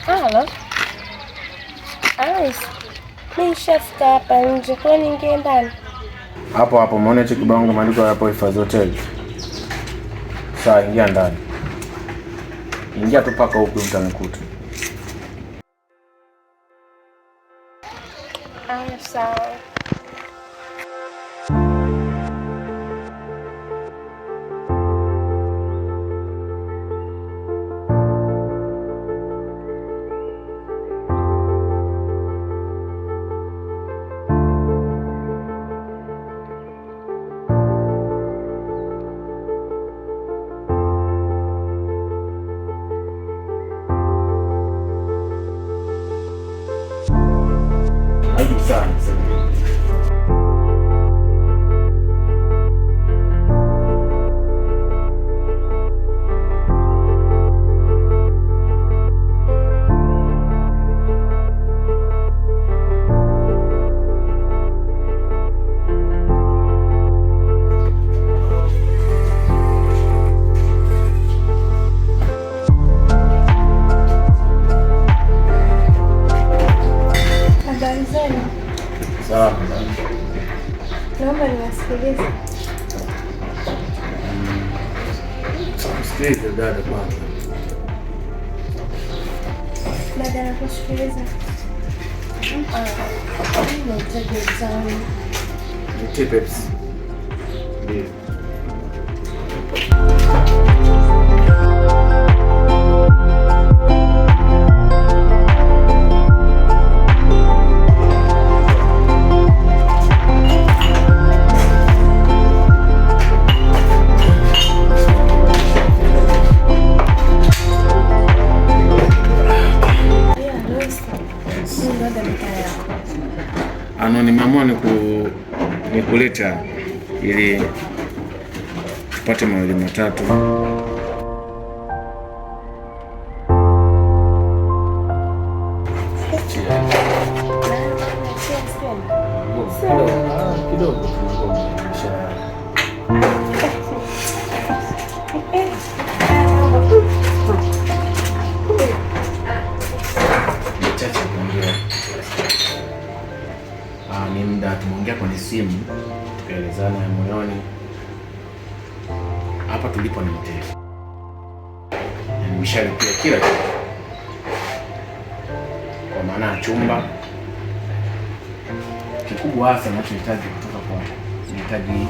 Halo. Alice. Mimi nishafika hapa nje, kwa nini ningeenda ndani? Hapo hapo umeona hicho kibango maandiko hapo hifadhi hotel. Sasa ingia ndani. Ingia tu paka huko utanikuta. Sawa. Naomba niwasikilize. Sikiliza dada kwanza. Dada nakusikiliza. Nahitaji exam. Nitie Pepsi. Ndio. Nimeamua nikuleta ili tupate mawili matatu. Kidogo ni muda tumeongea kwenye simu tukaelezana ya moyoni. Hapa tulipo ni mtego, na nimeshalipia kila kitu, kwa maana ya chumba. Kikubwa hasa ninachohitaji kutoka kwa nahitaji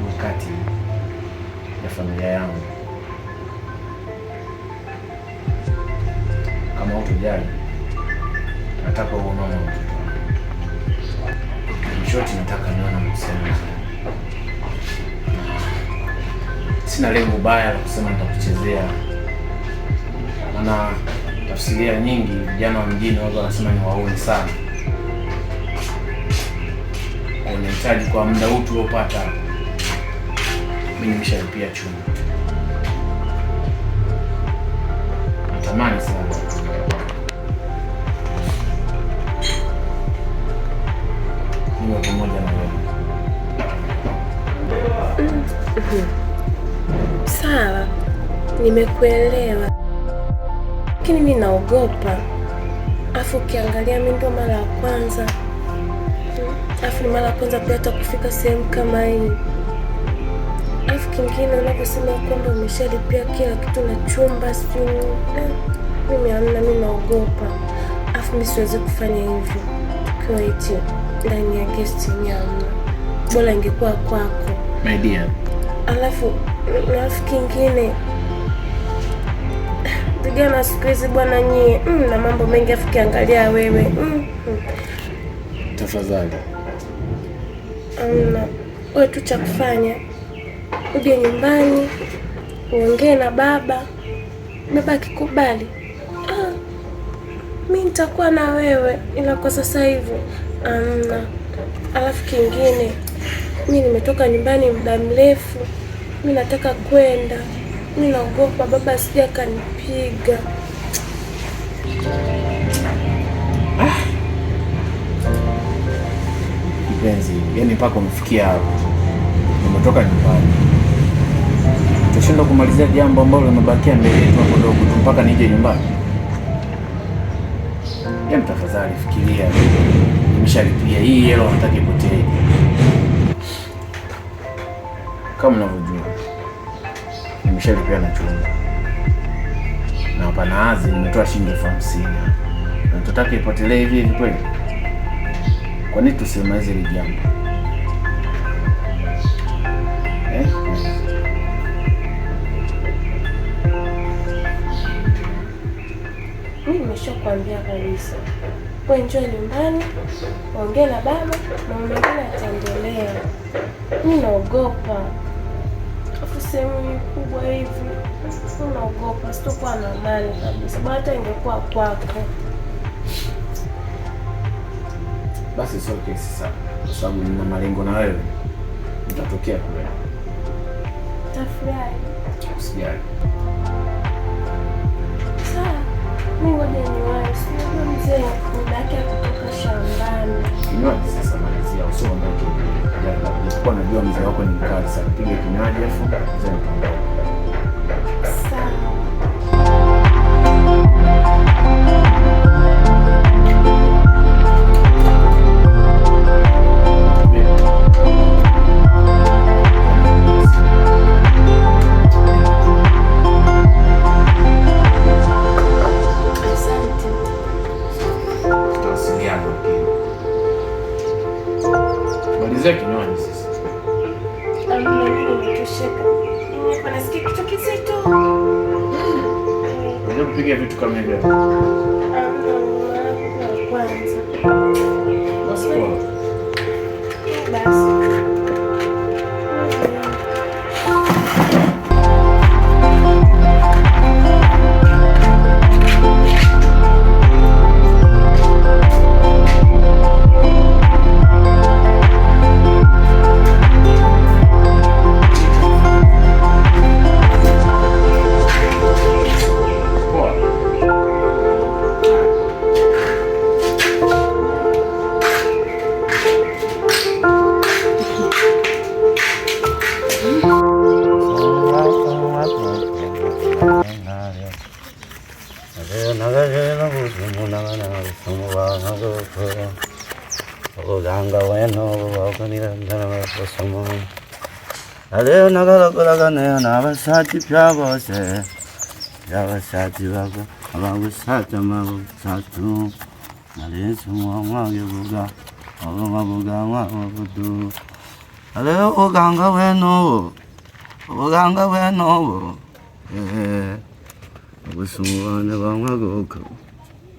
wakati ya familia yangu. Kama utojali, nataka uone mtoto. Shoti nataka nione msema. Sina lengo baya la kusema nitakuchezea. Maana tafsiria nyingi vijana wa mjini wao wanasema ni wauni sana. Unahitaji kwa muda huu tuliopata, mimi nimeshalipia chumba. Natamani sana pamoja na wewe. Sawa, nimekuelewa, lakini mimi naogopa. Afu ukiangalia mimi ndo mara ya kwanza, afu ni mara ya kwanza pia hata kufika sehemu kama hii. Afu kingine unaposema kwamba umeshalipia kila kitu na chumba, mimi hamna, mimi naogopa. Afu mimi siwezi kufanya hivyo tukiwa eti ndani ya guest nyama. Bora ingekuwa kwako my dear. Alafu kingine vijana siku hizi bwana nyie na mambo mengi, afu kiangalia wewe Tafadhali wewe tu cha kufanya uje nyumbani uongee na baba akikubali, mimi nitakuwa na wewe, ila kwa sasa hivi alafu kingine, mimi nimetoka nyumbani muda mrefu, mimi nataka kwenda, mimi naogopa baba asije akanipiga. Mpenzi, yani mpaka umefikia hapo, umetoka nyumbani, tushindwa kumalizia jambo ambalo limebakia mbele yetu hapo dogo tu mpaka nije nyumbani. Hem, tafadhali fikiria. Nimeshalipia hii hela, nataka ipotee. Kama unavyojua nimeshalipia na chumba. Na hapa naazi nimetoa shilingi 50,000. Na tutaki ipotelee hivi hivi kweli? Kwa nini tusimalize hili jambo? Mimi nimeshakwambia kabisa. Wewe njoo nyumbani, ongea na baba na mwingine ataendelea. Mimi naogopa. Afu sehemu kubwa hivi. Naogopa sitokuwa na amani kabisa. Hata ingekuwa kwako. Basi sio kesi sana. Kwa sababu nina malengo na wewe. Nitatokea kule. Tafurahi. Usijali. Sawa. Mimi ngoja niwahi. Sio mzee kudaki kutoka shambani. Kinywaji sasa malizia usiondoke. Nilikuwa najua mzee wako ni mkali sana. Piga kinywaji afu mzee mpambane. Malizia kinywaji sasa. Nasikia kitu kizito. Unajua kupiga vitu kama hivyo. Kwanza. Basi poa. Basi. Aleo nagalakolagane n'abasati byabose by'abasati bako abagusata mabusatu nalense mwamwage buga ababuga mwabudu aleo oganga wenobo obusumwane bamwagoko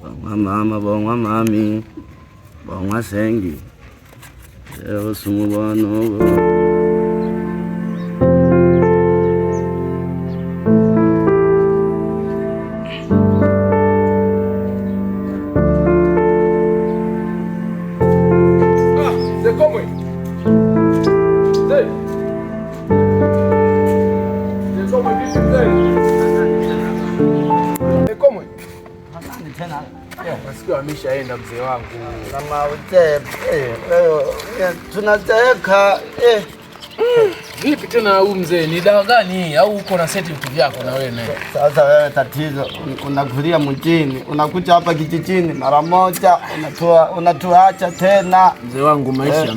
bamwamama bamwamami bamwasengi aleo sumubanobo. Ameshaenda mzee wangu. Kama tunateka vipi tena huyu mzee? Ni dawa gani hii au uko na seti vitu vyako na wewe naye? Sasa wewe tatizo unakulia mjini, unakuja hapa kijijini mara moja unatuacha tena. Mzee wangu maisha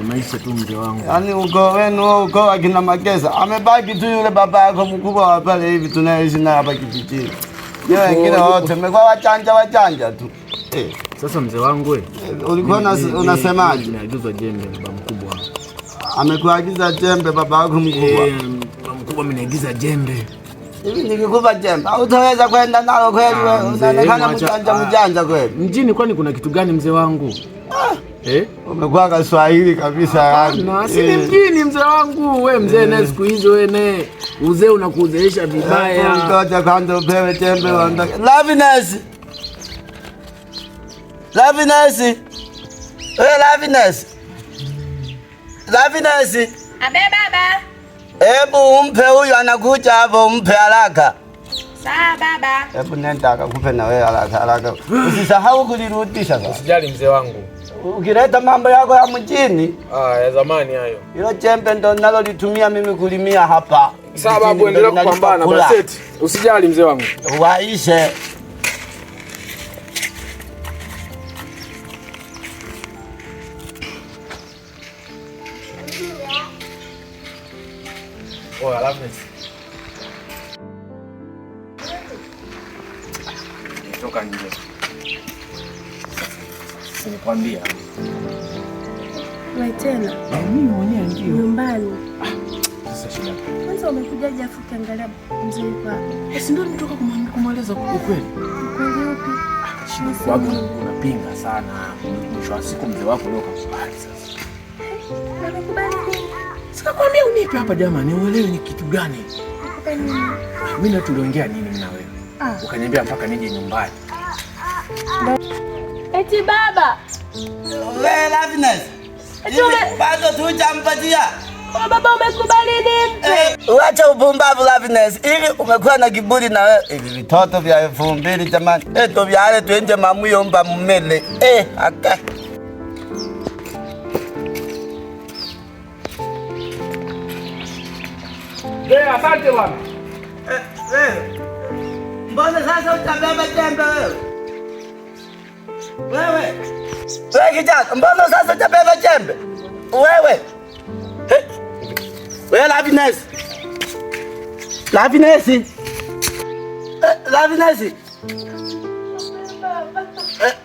maisha tu mzee wangu. Yaani uko wenu uko akina Mageza. Amebaki tu yule baba yako mkubwa wa pale hivi tunaishi na hapa kijijini. Yeye wengine wote mmekuwa wachanja tu. Sasa mzee wangu wewe, ulikuwa unasemaje? Nimeagizwa jembe baba mkubwa. Amekuagiza jembe baba yako mkubwa? Baba mkubwa ameniagiza jembe. Hivi nikikupa jembe, hautaweza kwenda nalo kweli wewe? Unaonekana mjanja kweli. Mjini kwani kuna kitu gani mzee wangu? Umekuwa Kiswahili kabisa yani. Na si mjini mzee wangu. Wewe mzee na siku hizo wewe uzee unakuzeesha vibaya. Ngoja kwanza upewe jembe uondoke. Loviness. Abe baba. Hebu umpe huyu anakuja hapo, umpe haraka. Sawa baba. Hebu nenda akakupe na wewe haraka. Usisahau kulirudisha sasa. Usijali mzee wangu. Ukileta mambo yako ya mjini, ya zamani hayo. Hilo jembe ndo nalolitumia mimi kulimia hapa. Sawa babu, endelea kupambana basi. Usijali mzee wangu. Waishe. Loveness. Toka nje. Sinikwambia. Wewe tena? Mimi mwenyewe ndio. Nyumbani. Sasa shida. Kwanza umekujaje afu ukiangalia mzee wako? Si ndio nitoka kumweleza ukweli. Ukweli upi? Akashinda kwaga unapinga sana. Mwisho wa siku mzee wako leo kakubali sasa. Amekubali nini? Sikakwambia unipe hapa jamani, uelewe ni kitu gani? Nikupe nini? Mimi na tuliongea nini mimi na wewe? Ukaniambia mpaka nije nyumbani. Eti baba. Wewe Loveness. Bado tujampatia. Baba umekubali nimpe? Wacha upumbavu Loveness. Ili umekuwa na kiburi na wewe. Hivi vitoto vya 2000 jamani. Eto vyale tuende mamuyomba mmele. Aka. Asante bwana. Mbona sasa utabeba jembe wewe? Wewe kijana, mbona sasa utabeba jembe? Wewe. Wewe Loveness.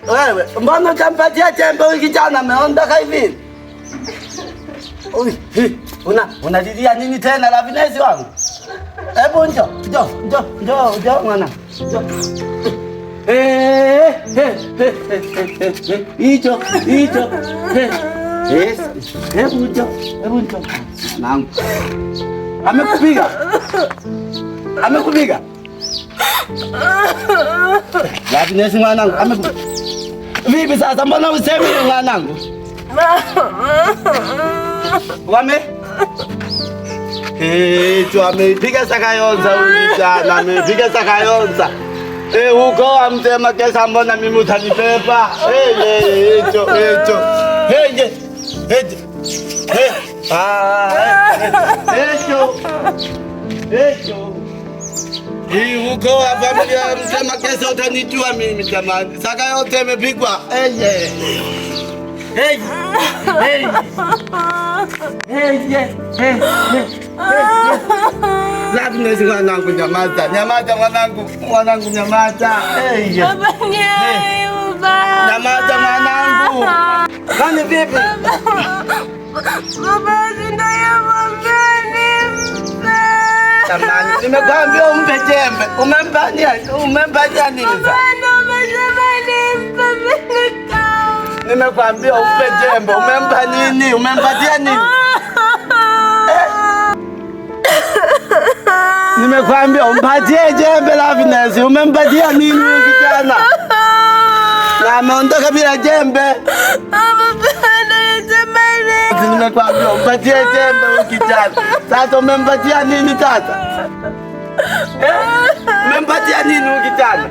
Wewe, mbona utampatia jembe huyu kijana ameondoka hivi? Unalilia nini tena Loveness wangu? Hebu njoo mwana. Hicho. Hebu njoo. Nangu. Amekupiga. Loveness mwanangu, amekupiga. Vipi sasa mbona usemi mwanangu? Wame? Amepiga sakayonza huyu kijana, amepiga sakayonza. Huko mzee Makesa mbona mimi utanibeba? Hicho. Hii huko familia mzee Makesa utanijua mimi jamani. Sakayonza imepigwa. Loveness mwanangu, nyamaza mwanangu, nyamaza. Nyamaza mwanangu. Nani vipi? Baba Jamani, nimekwambia umpe jembe. Umempania nini sasa? Nimekwambia umpe jembe. Umempa nini? Umempatia nini? Nimekwambia umpatie jembe Loveness. Umempatia nini huyu kijana? Na ameondoka bila jembe. Nimekwambia umpatie jembe huyu kijana. Sasa umempatia nini sasa? Umempatia nini huyu kijana?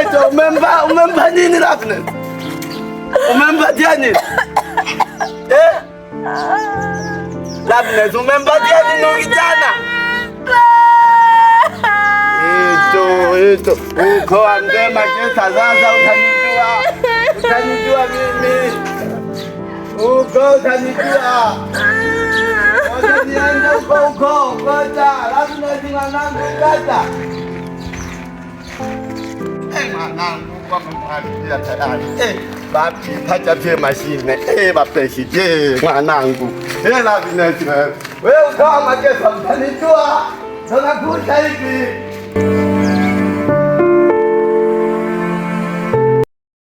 Eto, umempa nini Loveness? Umempatia nini? Loveness, umempatia nini huyu kijana? Eto, uko mzee Makesa sasa utanijua mimi. Uko utanijua. Ngoja niende huko. Ngoja, Loveness mwanangu kata. Mwanangu kwa mwanangu tayari. Bapi pacha pia mashine. Bapeshi mwanangu. Loveness wewe uko Makesa utanijua. Tunakuja hivi.